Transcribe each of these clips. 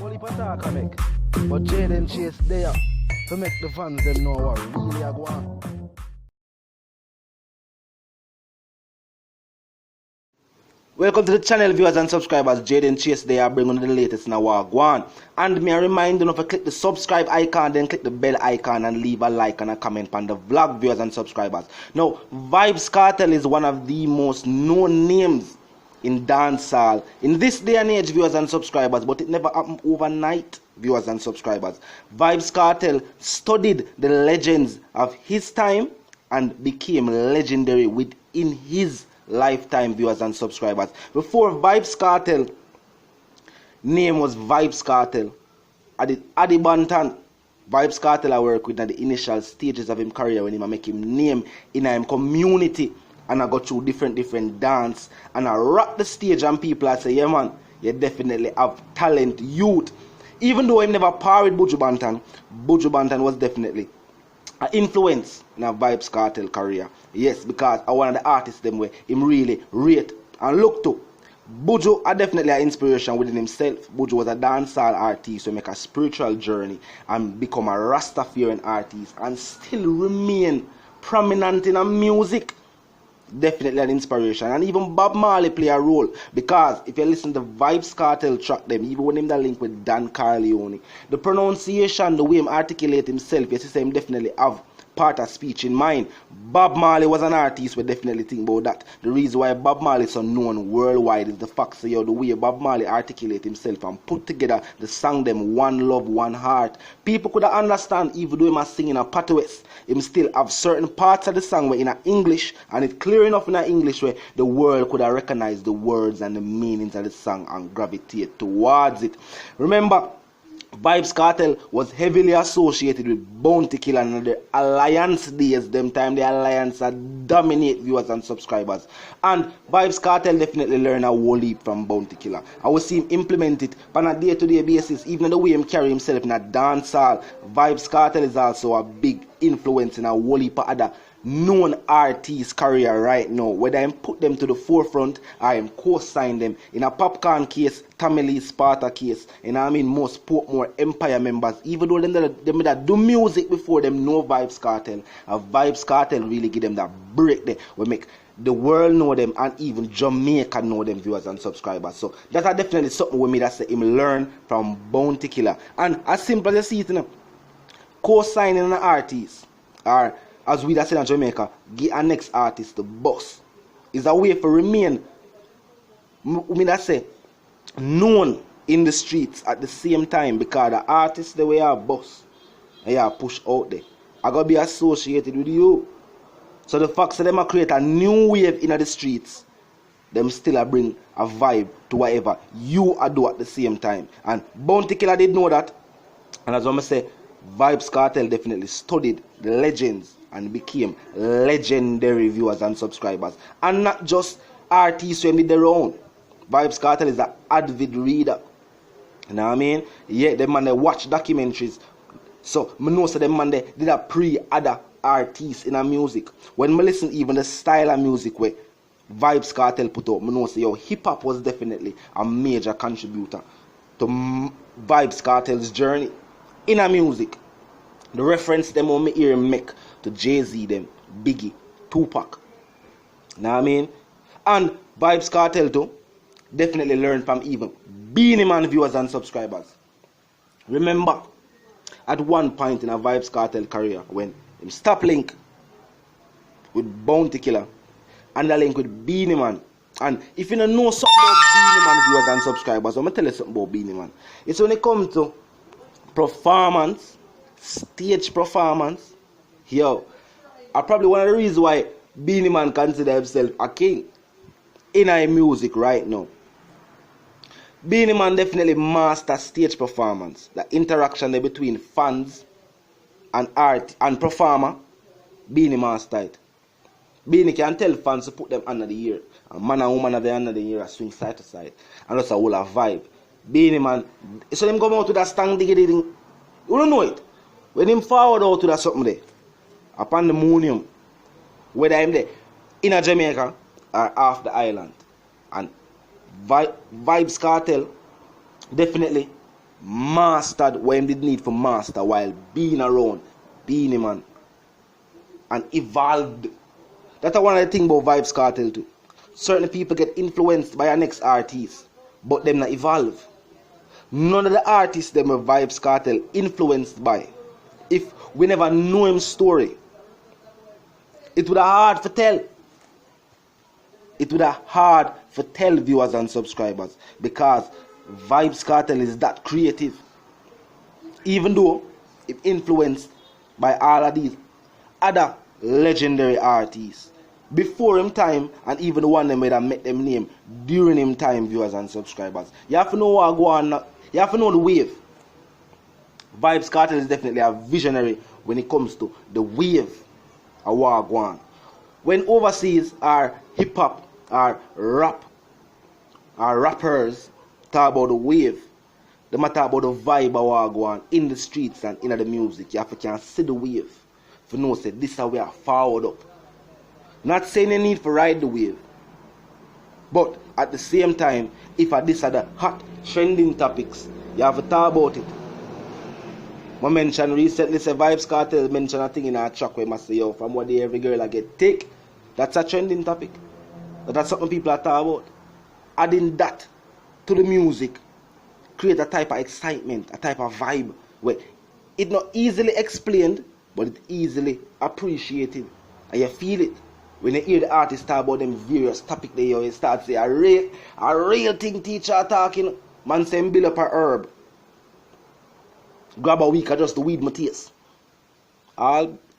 Only attack I make. But Jaden Chase there to make the fans them know what really I go on. Welcome to the channel, viewers and subscribers. Jaden Chase there bringing the latest in our one. And me a reminder of to click the subscribe icon, then click the bell icon and leave a like and a comment on the vlog, viewers and subscribers. Now, Vybz Kartel is one of the most known names in dancehall in this day and age, viewers and subscribers, but it never happened overnight, viewers and subscribers. Vybz Kartel studied the legends of his time and became legendary within his lifetime, viewers and subscribers. Before Vybz Kartel, name was Vybz Kartel. Adi Bantan, Vybz Kartel I work with at the initial stages of his career when he make him name in him community. And I go through different dance and I rock the stage and people I say, yeah man, you definitely have talent, youth. Even though I never par with Buju Banton was definitely an influence in a Vybz Kartel career. Yes, because I one of the artists them where him really rate and look to. Buju are definitely an inspiration within himself. Buju was a dancehall artist who make a spiritual journey and become a Rastafarian artist and still remain prominent in a music. Definitely an inspiration. And even Bob Marley play a role, because if you listen to Vybz Kartel track them, even when him that link with Dan Carleone, the pronunciation, the way him articulate himself, you see him definitely have part of speech in mind. Bob Marley was an artist, we definitely think about that. The reason why Bob Marley is so known worldwide is the fact that the way Bob Marley articulate himself and put together the song them One Love, One Heart. People could understand even though he must sing in a patois, him still have certain parts of the song where in a English, and it's clear enough in a English where the world could have recognized the words and the meanings of the song and gravitate towards it. Remember, Vybz Kartel was heavily associated with Bounty Killer and the Alliance days. Them time the Alliance are dominate viewers and subscribers. And Vybz Kartel definitely learned a whole heap from Bounty Killer. I will see him implement it on a day-to-day basis. Even the way him carry himself in a dancehall, Vybz Kartel is also a big influence in a whole heap of other known artists' career right now, whether I put them to the forefront or I co-sign them. In a Popcorn case, Tommy Lee Sparta case, and I mean most Portmore Empire members, even though them that do music before them know Vybz Kartel, Vybz Kartel really give them that break there, we make the world know them and even Jamaica know them, viewers and subscribers. So that are definitely something with me that say him learn from Bounty Killer. And as simple as you see it, you know, co-signing an artist, or as we that say in Jamaica, give a next artist the boss, is a way for remain, me that say, known in the streets at the same time, because the artists the way are boss and you are pushed out there, I gotta be associated with you. So the fact that them create a new wave in the streets, them still bring a vibe to whatever you are do at the same time. And Bounty Killer did know that, and as I say, Vybz Kartel definitely studied the legends and became legendary, viewers and subscribers. And not just artists who made their own. Vybz Kartel is an avid reader. You know what I mean? Yeah, them man they watch documentaries. So I know so them man they did a pre other artists in a music. When I listen even the style of music where Vybz Kartel put out, I know so hip hop was definitely a major contributor to Vybz Kartel's journey in a music. The reference them on me hear him make to Jay-Z them, Biggie, Tupac. You know what I mean? And Vybz Kartel too definitely learned from even Beenie Man, viewers and subscribers. Remember, at one point in a Vybz Kartel career when him stop link with Bounty Killer and the link with Beenie Man. And if you don't know something about Beenie Man, viewers and subscribers, I'm going to tell you something about Beenie Man. It's when it comes to performance, stage performance, yo, are probably one of the reasons why Beenie Man consider himself a king in our music right now. Beenie Man definitely master stage performance, the interaction there between fans and art and performer. Beenie master it. Beenie can tell fans to put them under the ear, and man and woman are there under the ear, swing side to side, and that's a whole vibe. Beenie Man, so them come out to that stang diggity thing. You don't know it. When him forward out to that something there, upon the moonium, whether I'm there in a Jamaica or off the island, and Vybz Kartel definitely mastered what him did need for master while being around Beenie Man and evolved. That's one of the things about Vybz Kartel too. Certain people get influenced by our next artist, but them not evolve. None of the artists them were Vybz Kartel influenced by. If we never know him story, it would have hard to tell. It would have hard to tell viewers and subscribers because Vybz Kartel is that creative. Even though it influenced by all of these other legendary artists before him time, and even the one them that met them name during him time, viewers and subscribers. You have to know what go on. You have to know the wave. Vybz Kartel is definitely a visionary when it comes to the wave of what go on. When overseas our hip hop, our rap, our rappers talk about the wave, they might talk about the vibe of what go on in the streets and in the music. You have to can see the wave for know say this is how we are forward up. Not saying you need to ride the wave, but at the same time, if this are the hot trending topics, you have to talk about it. I mentioned recently, say Vybz Kartel mentioned a thing in our track where I say, yo, from what day every girl I get take, that's a trending topic. That's something people are talking about. Adding that to the music, create a type of excitement, a type of vibe where it's not easily explained, but it's easily appreciated. And you feel it. When you hear the artist talk about them various topics, they always start say a real thing teacher talking, man say build up a herb. Grab a week or just the weed my taste.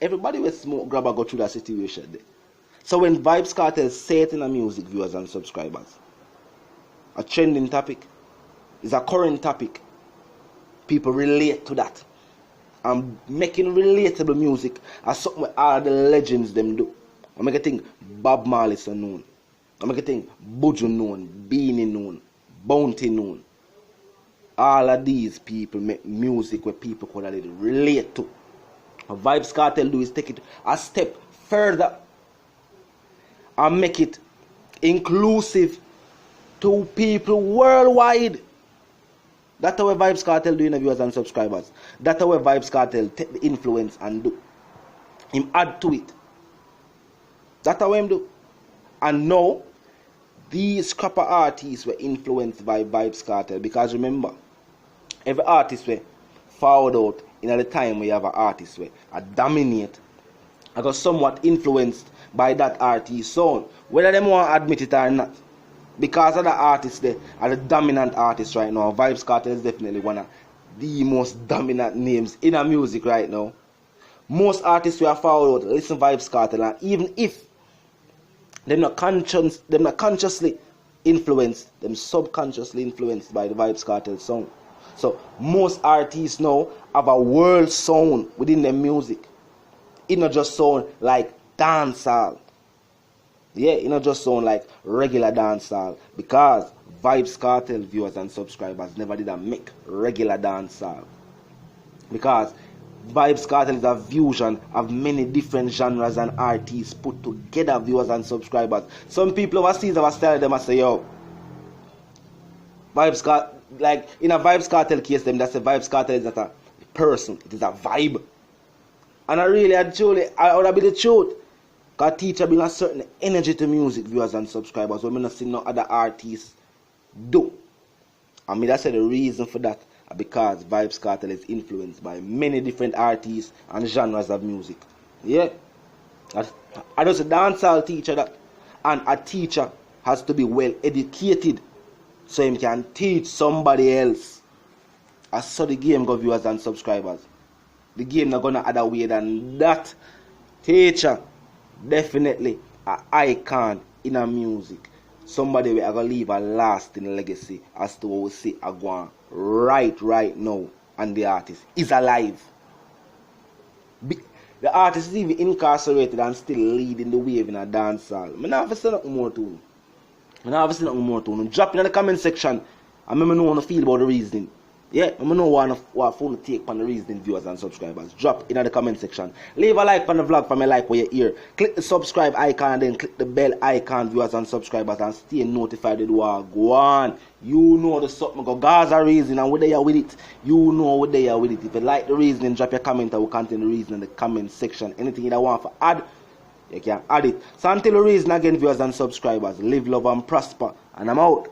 Everybody will smoke, grab a go through that situation there. So when Vybz Kartel say it in a music, viewers and subscribers, a trending topic is a current topic. People relate to that. And making relatable music as something where all the legends them do. I make a think Bob Marley so known. I make a think Buju known, Beanie known, Bounty known. All of these people make music where people could relate to. What Vybz Kartel do is take it a step further and make it inclusive to people worldwide. That's what Vybz Kartel do in viewers and subscribers. That's what Vybz Kartel take the influence and do. Him add to it. That's how him do. And now, these scrapper artists were influenced by Vybz Kartel because remember, every artist were forward out in the time where you have an artist where I dominate. I got somewhat influenced by that artist's sound, whether they want to admit it or not. Because of the artists there are the dominant artists right now. Vybz Kartel is definitely one of the most dominant names in our music right now. Most artists who are forward out listen to Vybz Kartel, and even if they're not consciously influenced, them subconsciously influenced by the Vybz Kartel sound. So most artists now have a world sound within their music. It not just sound like dancehall. Yeah, it not just sound like regular dancehall because Vybz Kartel viewers and subscribers never did make regular dancehall. Because Vybz Kartel is a fusion of many different genres and artists put together, viewers and subscribers. Some people overseas have started them and say, yo, Vybz Kartel, like in a Vybz Kartel case, them that's a Vybz Kartel is not a person, it is a vibe. And I would have been the truth. Because teacher bring a certain energy to music, viewers and subscribers, what I not see no other artists do. I mean, that's the reason for that. Because Vybz Kartel is influenced by many different artists and genres of music. Yeah. I just a dancehall teacher that. And a teacher has to be well educated so he can teach somebody else. I saw the game go, viewers and subscribers. The game not gonna other way than that. Teacher, definitely an icon in a music. Somebody will gonna leave a lasting legacy as to what we see Agwan right now, and the artist is alive. The artist is even incarcerated and still leading the wave in a dancehall. I never say nothing more to him. Drop in the comment section and let me know how you feel about the reasoning. Yeah, I know what phone to take on the reasoning, viewers and subscribers. Drop in the comment section. Leave a like on the vlog from a like where you hear. Click the subscribe icon and then click the bell icon, viewers and subscribers, and stay notified with what go on. You know the something go Gaza reason and where they are with it. You know where they are with it. If you like the reasoning, drop your comment. I will contain the reason in the comment section. Anything you want to add, you can add it. So until the reason again, viewers and subscribers, live, love and prosper. And I'm out.